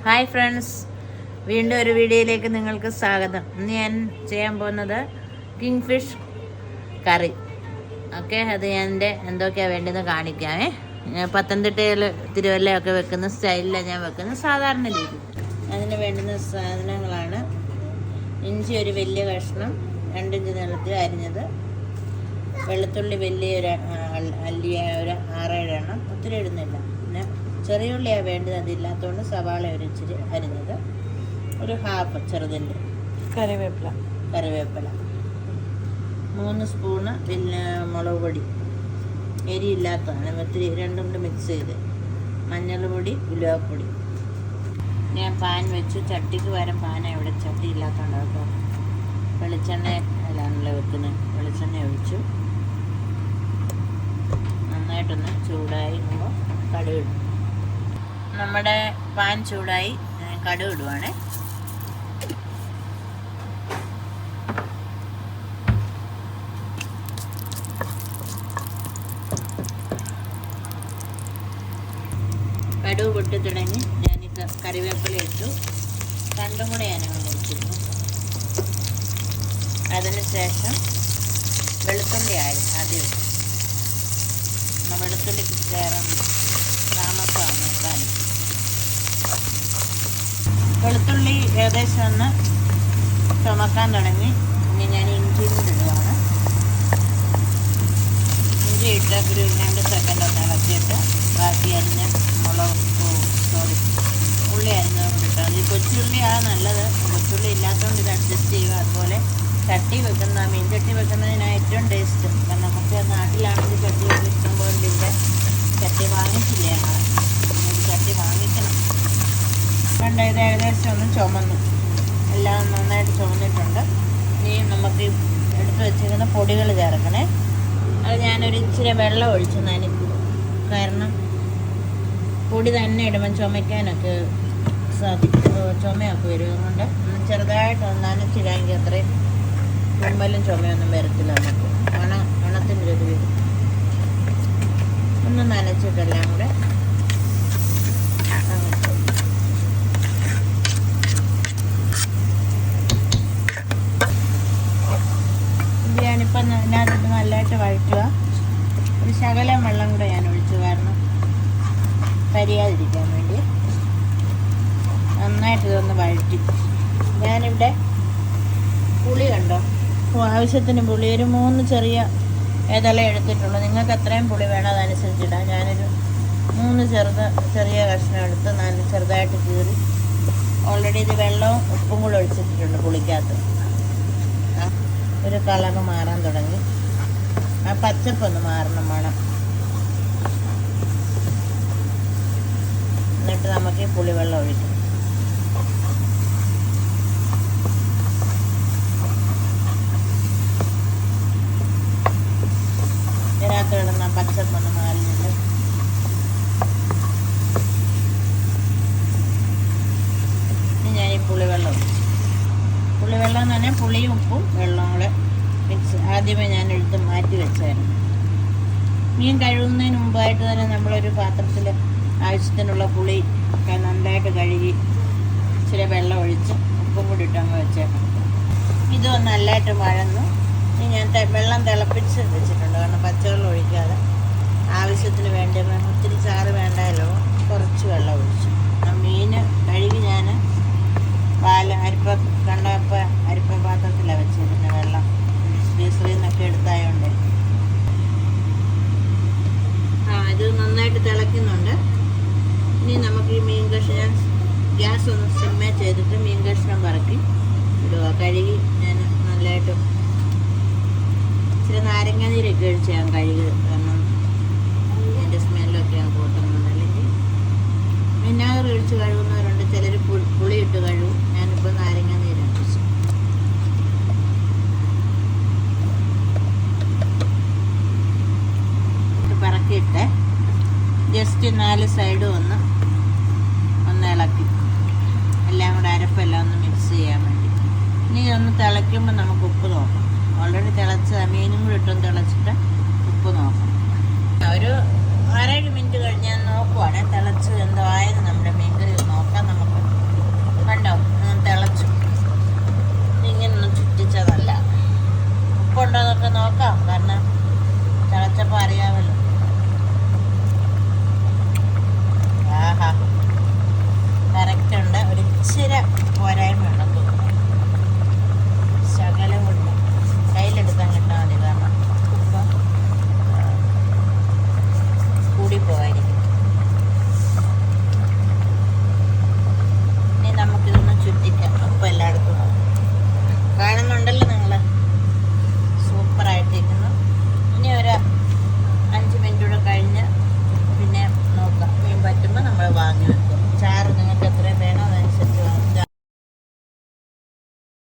Hi friends, വീണ്ടും ഒരു വീഡിയോയിലേക്ക് നിങ്ങൾക്ക് സ്വാഗതം. ഇന്ന് ഞാൻ ചെയ്യാൻ പോകുന്നത് കിങ് ഫിഷ് കറി. ഓക്കെ, അത് ഞാൻ എൻ്റെ എന്തൊക്കെയാണ് വേണ്ടതെന്ന് കാണിക്കാമേ. പത്തനംതിട്ടയിൽ തിരുവല്ലയൊക്കെ വെക്കുന്ന സ്റ്റൈലിലാണ് ഞാൻ വെക്കുന്നത്, സാധാരണ രീതി. അതിന് വേണ്ടുന്ന സാധനങ്ങളാണ്: ഇഞ്ചി ഒരു വലിയ കഷ്ണം 2 ഇഞ്ച് നീളത്തിൽ അരിഞ്ഞത്, വെളുത്തുള്ളി വലിയൊരു അല്ലിയ ഒരു 6-7 എണ്ണം, ഒത്തിരി ഇടുന്നില്ല. പിന്നെ ചെറിയ ഉള്ളിയാണ് വേണ്ടത്, അതില്ലാത്തതുകൊണ്ട് സവാള ഒരു ഇച്ചിരി അരിഞ്ഞത്, ഒരു ഹാഫ് ചെറുതിൻ്റെ കറിവേപ്പില, 3 സ്പൂണ് പിന്നെ മുളക് പൊടി, എരിയില്ലാത്തതാണ്, ഒത്തിരി രണ്ടും കൂടി മിക്സ് ചെയ്ത്, മഞ്ഞൾപ്പൊടി, ഉലുവാപ്പൊടി. ഞാൻ പാൻ വെച്ചു. ചട്ടിക്ക് പകരം പാനാണ് ഇവിടെ, ചട്ടി ഇല്ലാത്തതുകൊണ്ട് കേട്ടോ. വെളിച്ചെണ്ണയിലാണല്ലോ വെക്കുന്നത്. വെളിച്ചെണ്ണ ഒഴിച്ചു, നന്നായിട്ടൊന്ന് ചൂടായി കടുക് ഇടും. നമ്മുടെ പാൻ ചൂടായി, കടുക് ഇടുവാണേ. കടുക് പൊട്ടി തുടങ്ങി. ഞാനിത് കറിവേപ്പില ഇട്ടു, 2 കൂടെ ഞാനങ്ങ് മുറിച്ചിരുന്നു. അതിനുശേഷം വെളുത്തുള്ളി ആദ്യം വെളുത്തുള്ളിക്ക് ചേർന്ന് താമസമാണ് കാണിക്കും. വെളുത്തുള്ളി ഏകദേശം ഒന്ന് ചുമക്കാൻ തുടങ്ങി. ഇനി ഞാൻ ഇഞ്ചി ഇടുവാണ്. ഇഞ്ചി ഇട്ട് ഒരു 2 സെക്കൻഡ് ഒന്ന് ഇളക്കിയിട്ട് ബാക്കി അരിഞ്ഞ ഉള്ളി അരിഞ്ഞതുകൊണ്ട് ഇട്ടാൽ മതി. കൊച്ചുള്ളിയാണ് നല്ലത്. കൊച്ചുള്ളി ഇല്ലാത്തതുകൊണ്ട് ഇത് അഡ്ജസ്റ്റ് ചെയ്യുക. അതുപോലെ ചട്ടി വെക്കുന്ന മീൻ ചട്ടി വെക്കുന്നതിനാണ് ഏറ്റവും ടേസ്റ്റ്. കാരണം നമുക്ക് നാട്ടിലാണെങ്കിൽ ചട്ടി ഇഷ്ടംപോലെ ഇതിൻ്റെ ചട്ടി വാങ്ങിച്ചില്ല. ഞങ്ങൾ ചട്ടി വാങ്ങിക്കണം. കണ്ട, ഇത് ഏകദേശം ഒന്ന് ചുമന്നു, എല്ലാം നന്നായിട്ട് ചുമന്നിട്ടുണ്ട്. ഇനി നമുക്ക് എടുത്ത് വെച്ചിരിക്കുന്ന പൊടികൾ ചേർക്കണേ. അത് ഞാനൊരു ഇച്ചിരി വെള്ളം ഒഴിച്ച് നനയ്ക്കും. കാരണം പൊടി തന്നെ ഇടുമ്പം ചുമയ്ക്കാനൊക്കെ ചുമയൊക്കെ വരും. അതുകൊണ്ട് ചെറുതായിട്ട് നനച്ചില്ലെങ്കിൽ അത്രയും തുമ്മലും ചുമയൊന്നും വരത്തില്ല. നമുക്ക് മണത്തിൻ്റെ ഒരു വരും. ഒന്ന് നനച്ചിട്ടെല്ലാം കൂടെ ഞാനിപ്പം ഇതിനകത്ത് നല്ലതായിട്ട് വഴറ്റുക. ഒരു ശകലം വെള്ളം കൂടെ ഞാൻ ഒഴിച്ചു, കാരണം കരിയാതിരിക്കാൻ വേണ്ടി. നന്നായിട്ട് ഇതൊന്ന് വഴറ്റി. ഞാനിവിടെ പുളി കണ്ടോ, ആവശ്യത്തിന് പുളി ഒരു 3 ചെറിയ ഏതല എടുത്തിട്ടുള്ളൂ. നിങ്ങൾക്ക് എത്രയും പുളി വേണം അതനുസരിച്ചിടാം. ഞാനൊരു 3 ചെറിയ കഷ്ണം എടുത്ത് നല്ല ചെറുതായിട്ട് കീറി. ഓൾറെഡി ഇത് വെള്ളവും ഉപ്പും കൂടെ ഒഴിച്ചിട്ടുണ്ട് പുളിക്കകത്ത്. ഒരു കളറ് മാറാൻ തുടങ്ങി. ആ പച്ചപ്പൊന്ന് മാറണം, മണം. എന്നിട്ട് നമുക്ക് ഈ പുളിവെള്ളം ഒഴിക്കും. ഇതിനകത്ത് കിടന്ന പച്ചപ്പൊന്ന് മാറിയിട്ട് ഞാൻ ഈ പുളിവെള്ളം എന്ന് പറഞ്ഞാൽ പുളിയും ഉപ്പും വെള്ളവും കൂടെ മിക്സ് ആദ്യമേ ഞാൻ എടുത്ത് മാറ്റി വെച്ചായിരുന്നു. മീൻ കഴുകുന്നതിന് മുമ്പായിട്ട് തന്നെ നമ്മളൊരു പാത്രത്തിൽ ആവശ്യത്തിനുള്ള പുളി നന്നായിട്ട് കഴുകി ഇച്ചിരി വെള്ളം ഒഴിച്ച് ഉപ്പും കൂടി ഇട്ടങ്ങ് വെച്ചേക്കണം. ഇത് നല്ലതായിട്ട് മഴന്നു. ഇനി ഞാൻ വെള്ളം തിളപ്പിച്ച് വെച്ചിട്ടുണ്ട്, കാരണം പച്ചവെള്ളം ഒഴിക്കാതെ ആവശ്യത്തിന് വേണ്ടി. ഒത്തിരി ചാറ് വേണ്ടല്ലോ, കുറച്ച് വെള്ളം ഒഴിച്ചു. മീൻ കഴുകി ഞാൻ അരിപ്പ പാത്രത്തിലാണ് വെച്ചിരുന്നത്. വെള്ളം ഫ്രീസറിൽ നിന്നൊക്കെ എടുത്തായോണ്ട് ഇത് നന്നായിട്ട് തിളയ്ക്കുന്നുണ്ട്. ഇനി നമുക്ക് ഈ മീൻ കഷ്ണം, ഞാൻ ഗ്യാസ് ഒന്ന് സിമ്മേ ചെയ്തിട്ട് മീൻ കഷ്ണം പറക്കി ഇടുക. കഴുകി ഞാൻ നല്ലതായിട്ട് ഇച്ചിരി നാരങ്ങ നീരൊക്കെ ഒഴിച്ച് ഞാൻ കഴുകി, കാരണം അതിൻ്റെ സ്മെല്ലൊക്കെ ഞാൻ കൂട്ടുന്നുണ്ട്. അല്ലെങ്കിൽ വിനാഗിരി ഒഴിച്ച് കഴുകുന്നവരുണ്ട്, ചിലർ പുളി ഇട്ട് കഴുകും. ഞാനിപ്പോൾ നാരങ്ങ നീര് ഒഴിച്ചു. പറക്കിയിട്ട് ജസ്റ്റ് 4 സൈഡും ഒന്ന് ഇളക്കി, എല്ലാം കൂടെ അരപ്പെല്ലാം ഒന്ന് മിക്സ് ചെയ്യാൻ വേണ്ടി. ഇനി ഒന്ന് തിളയ്ക്കുമ്പോൾ നമുക്ക് ഉപ്പ് നോക്കാം. ഓൾറെഡി തിളച്ച മീനും കൂടി ഇട്ടും തിളച്ചിട്ട് ഉപ്പ് നോക്കാം. ഒരു 6-7 മിനിറ്റ് കഴിഞ്ഞ് ഞാൻ നോക്കുവാണ് തിളച്ച് എന്തോ ആയത് നമ്മുടെ മീൻകറി